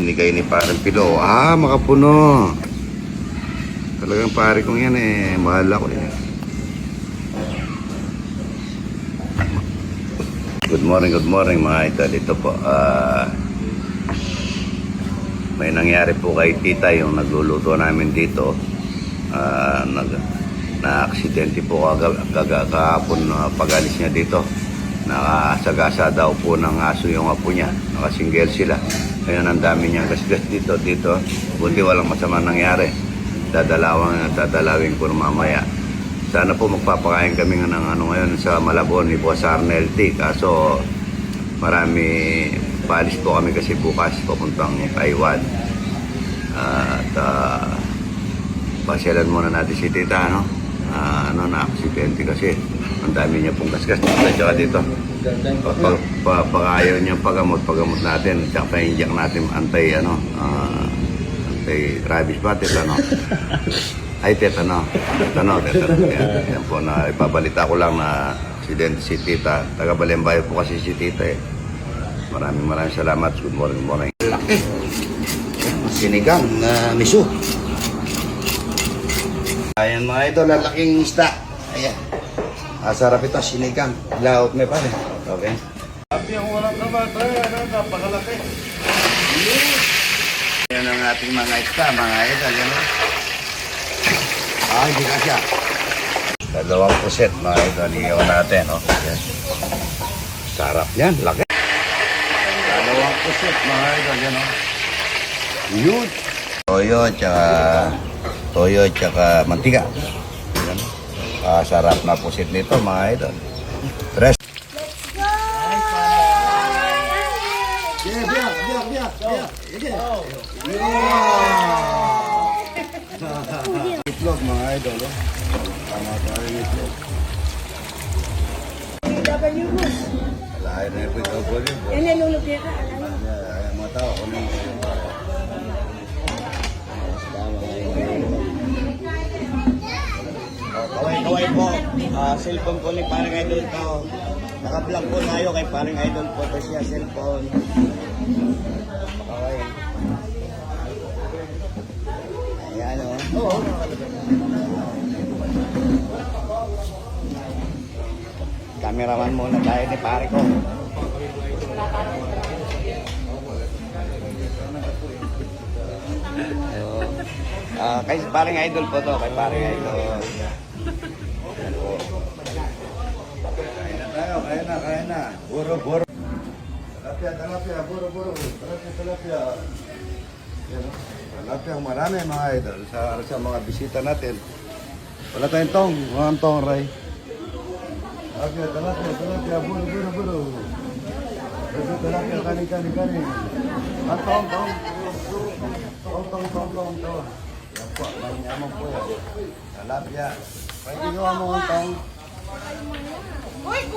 Binigay ni parang Pilo. Ah, makapuno. Talagang pare kong yan eh. Mahal ako eh. Good morning mga idol. Ito po. May nangyari po kay tita yung nagluluto namin dito. Na-aksidente po kahapon pag-alis niya dito. Nakasagasa daw po ng aso yung apo niya. Nakasinggel sila. Ngayon ang dami niyang gasgas dito. Buti walang masama nangyari. Dadalawin ko mamaya. Sana po magpapakain kami ng ngayon sa Malabon ni Boss Arnel T. Kaso paalis po kami kasi bukas papuntang Taiwan. Pasyalan muna natin si tita, na-aksidente kasi. Ang dami niya pong gasgas dito. Pag ayaw niya pagamot natin. Tsaka pa-inject natin anti-rabies ba? Tetano. Ay, tetano. Yan po na ipabalita ko lang na aksidente si tita. Taga Balembayo po kasi si tita eh. Maraming salamat. Good morning. Laki. Sinigang na miso. Ayan mga ito, lalaking isda. Ayan. Sarap ito, sinigang. Laot may pare. Okay. Sabi ang walang kamata, napakalaki. Yan ang ating mga isda, mga idol. Yan o. Hindi ka siya. 2% mga idol. Iyaw natin. Yan. Sarap yan, laki. 2% mga idol. Yan o. Yun. Toyo tsaka mantika. Yan. Sarap na pusit nito mga idol. Let's go! Itlog mga idol. Tama tayo itlog. Lahat na ito double yun. Yan nalulog niya ka. Ayan mga tao. Kaway po, cellphone ko ni parang idol to. Naka-vlog po tayo kay parang idol po to siya cellphone. Kaway. Ayan o. Oo. Cameraman muna tayo ni pare ko. Kay parang idol po to, kay parang idol. Kaya na. Buro. Talapia, buro. Talapia. Yan, talapia ang marami mga idol sa mga bisita natin. Wala tayong tong, mga tong, Ray. Talapia, buro. Talapia, kanin. Tong. Yan po, manyaman po yan. Talapia. Pwede gawa mo ang tong.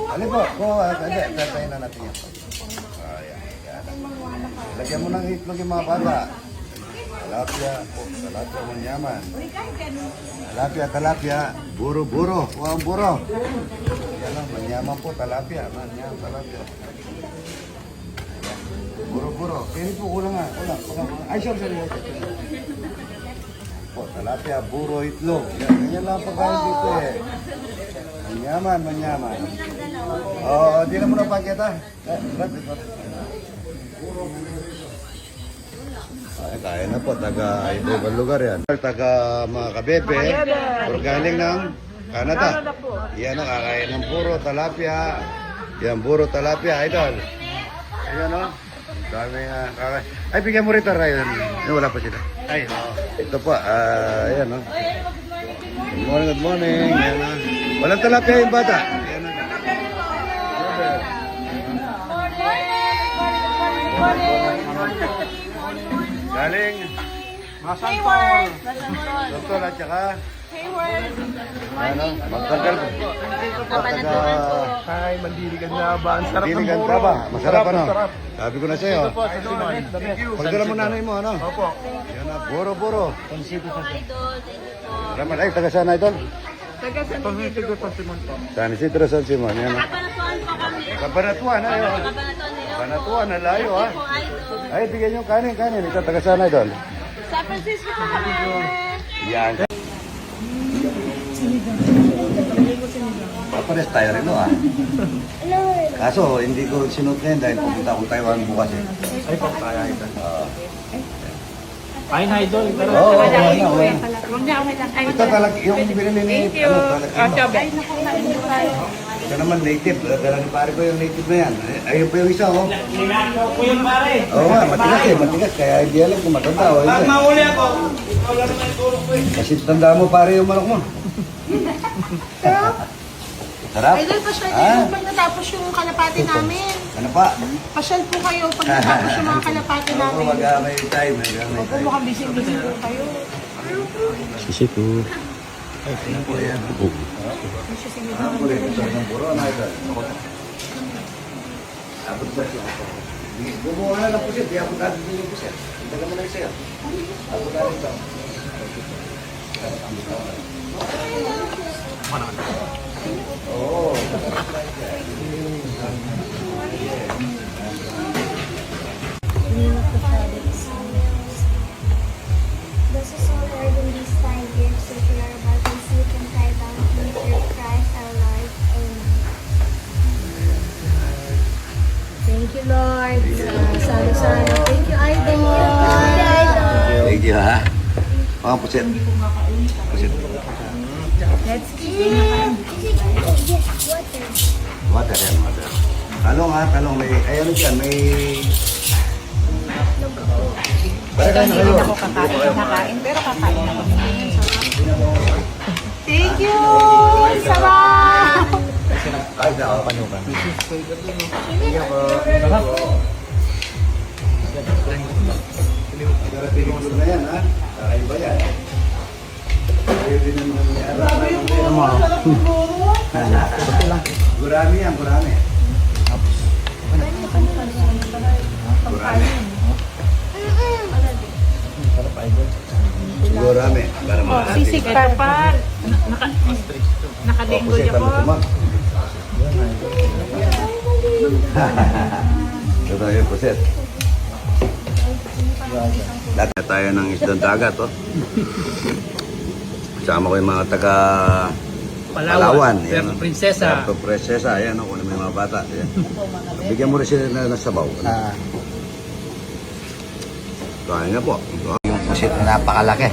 Ano po? Tatayin na natin yan. Ayan. Lagyan mo ng itlog yung mga bata. Talapia manyaman. Talapia. Buro. Huwag buro. Yan lang, manyaman po. Talapia. Buro. Kaya po, kulang nga. Ay, sorry. Po, talapia, buro, itlog. Yan lang pagkain dito eh. Manyaman. Di na muna pakita. Kaya na po, taga ibang lugar yan. Taga mga kabebe, galing ng Canada. Yan ang kakain ng puro talapia. Yan, puro talapia, idol. Ayan o. Dami kakain. Ay, bigyan mo rito, Ryan. Wala pa sila. Ay, ito po, ayan o. Good morning. Ayan o. Walang talapia yung bata. Ayan o. Galing. Hayward! Doktor at saka Hayward! magtagal. Ay, mandiligan na ba? Ang sarap ng Diligan buro. ka ba? Masarap ano? Sarap. Sabi ko na sa'yo. Pagdala mo nanay mo, ano? Opo. Yan na, buro. Idol, thank you po. Salamat. Ay, taga sana idol? Taga San Isidro po. San Isidro, San Simon. Yan na. Kabanatuan po kami. Kabanatuan, ayun. Kabanatuan nila. Kabanatuan, nalayo ha. Po, idol. Ay, bigyan niyo kanin. Ito, taga sana doon. San Francisco po kami. Yan. Papares tayo rin no ah. Kaso, hindi ko sinuot ngayon dahil pupunta akong Taiwan bukas eh. Ay, papaya ito. Oo. Kain na idol. Tara. Oo, okay na. Huwag niya ako lang. Ay, Ito talaga, yung binili ni... thank you. talaga, Ay, naku, nainit tayo. ito naman native. Dala ni pare ko yung native na yan. Ayun pa yung isa oh. Kailangan ko yung pare. Oo nga, matigas. Kaya hindi alam kung matanda o Pag hindi. mahuli ako, ikaw lang naman yung tulong ko eh. Kasi tanda mo pare yung manok mo. Sarap. Idol, pasyal Ah. kayo pag natapos yung kalapati namin. Ano pa? Pasyal po kayo pag natapos yung mga kalapati Oo, namin. mag-amay time. Mag-amay Opo, time. mukhang busy-busy po kayo. Sisi ko. Ano po yan? Ano po rin? Ito ng puro. Ano ito? Abot ba siya? Bumuha na lang po siya. Di ako dati din yung po siya. Hindi ka mo na siya. Abot na rin ito. Oo. This is so hard in these 5 years that we are about to receive and cry down through Christ our Lord. Amen. Thank you, Lord. Sana. Thank you, Idol. Thank you, ha? Mga pusit. Pusit. Let's eat. Yes, water. Water yan, water. Talong ha, talong. May, ay ano dyan, may... Barakan na kayo. Kakain, pero kakain ako. Thank you! Sarap! Ay, na ako. Piniklo na yan, ha? Kakaiba yan. Ayaw din naman yan. Gurami yan, gurami. Gurami. Gurami. Para mga Sisig pa. Nakadengo niya po. Ito yung puset. Dati tayo ng isdang dagat, oh. Kasama ko yung mga taga Palawan. Puerto Princesa. Puerto Princesa. Ayan, oh, kung may mga bata. Ayan. Bigyan mo rin sila na sabaw. Kaya nga po. Yung pusit na napakalaki.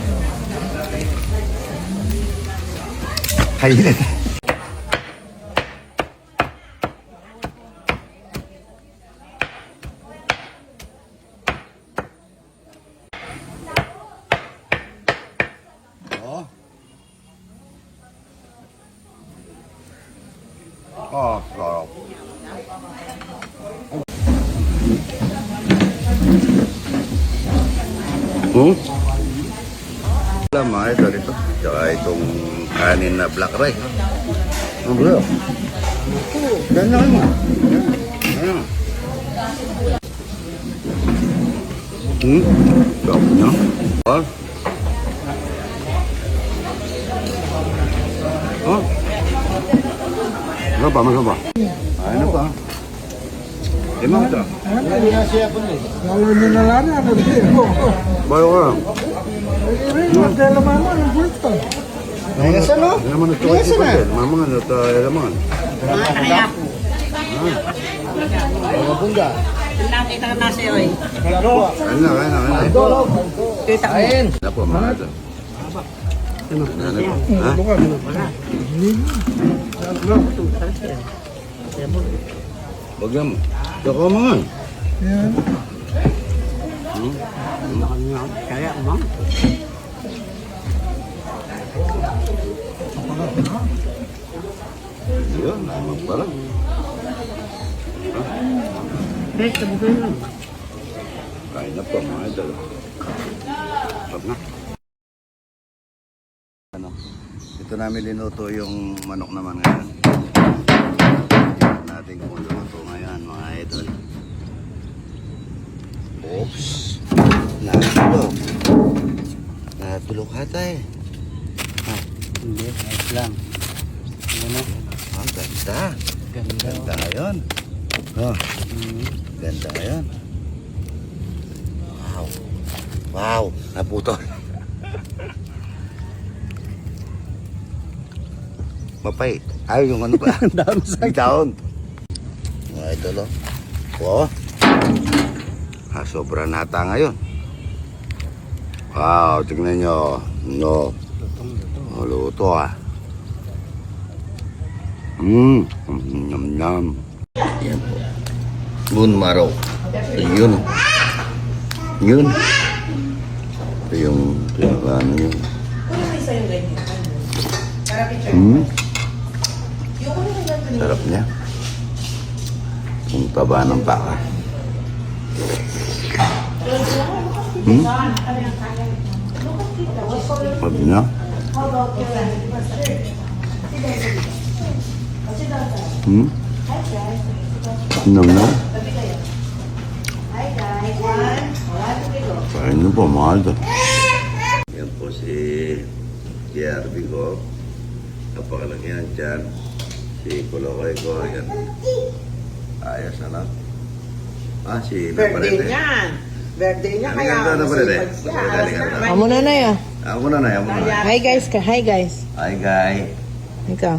Kainit. Oh. Oh, sarap. Alam mga idol ito. Tsaka itong kanin na black rice. Ang bro. Ganyan mo. Ganyan. Sarap niya. Oh. Oh. Ano ba? Ano ba? Ay, ano ba? Emang ito. Bayo ka. Nangasan no? Naman ito ay siya. Mamang ano ito ay laman. Nakita ka na siya, oy. Kain na. Kita ko. Ano po mga ito? Ano po? Ha? Bagam. Tsaka mga. Kaya mo? Yun, naman pala. Kain na po mga ito. Sarap na. Ano? Ito namin linuto yung manok naman ngayon. Tignan natin kung luto ngayon mga idol. Oops. Natulog. Natulog hata eh. Hindi, ayos lang. Ano? Ang ganda. Ganda. Ganda yun. Oh. Ganda ngayon. Wow. Wow. Naputol. Mapay. Ay, yung ano ba? Down sa down. Mga idol, oh. Sobra nata ngayon. Wow, tignan nyo. No. Luto ah. Nam. Yan po. Bone marrow. Yun. Ito yung pinakaano yun. Sarap niya. Yung taba ng baka. Sabi niya. No. Kain niyo po, mahal to. Yan po si JRB ko. Napakalaki yan dyan. Si Kulokoy ko. Yan. Ayos na lang. Si Birthday Naparete. niyan. Birthday niya kaya Halika na, Naparete. masipag siya. Halika na. Amo na na ya. Amo na. Hi guys ka. Hi guys. Hi, guy. Ikaw.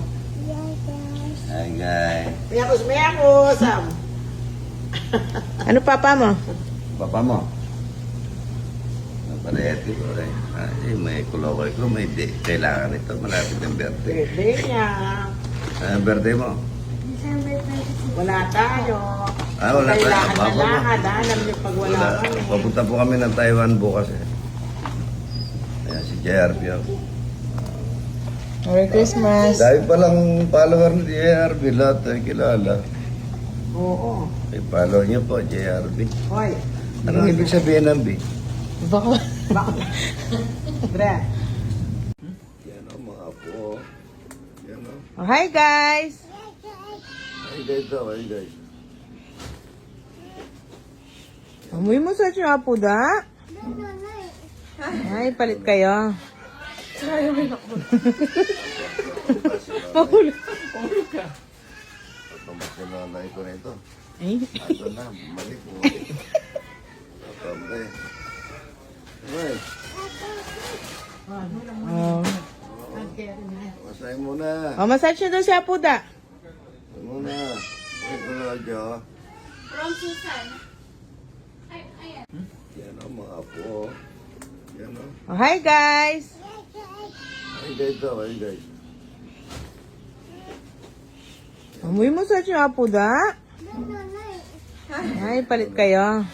Hi, guy. Mayakos. Ano papa mo? Papa mo. Naparete ko rin. Ay, may Kulokoy ko. May kailangan ito. Malapit ang birthday. Birthday niya. Ang birthday mo? December 22. Wala tayo. Wala tayo. Kailangan na Papa mo. lakad. Alam niyo pag wala kami. Papunta po kami ng Taiwan bukas eh. Ayan, si JRP ako. Merry Christmas. Dahil palang follower ni JRP, lahat ay kilala. Oo. Ay, follow niyo po, JRP. Hoy. Anong ibig sabihin ng B? Baka. Bre. Yan o, mga po. Yan o. Oh, hi guys. Hi guys daw, hi guys. Amoy mo sa apo da. Ay, palit kayo. Mahulog. Patamas na nanay ko nito. Ay. Ito na, balik mo. Tatambay. Ay, Oh. masay muna. Oh, massage na daw si apo da. Masay muna. Ito na radyo. From Susan. Yan o, mga po. Yan o. Oh, hi guys. Hi guys daw, hi guys. Amoy mo sa apo da. Ay, palit kayo.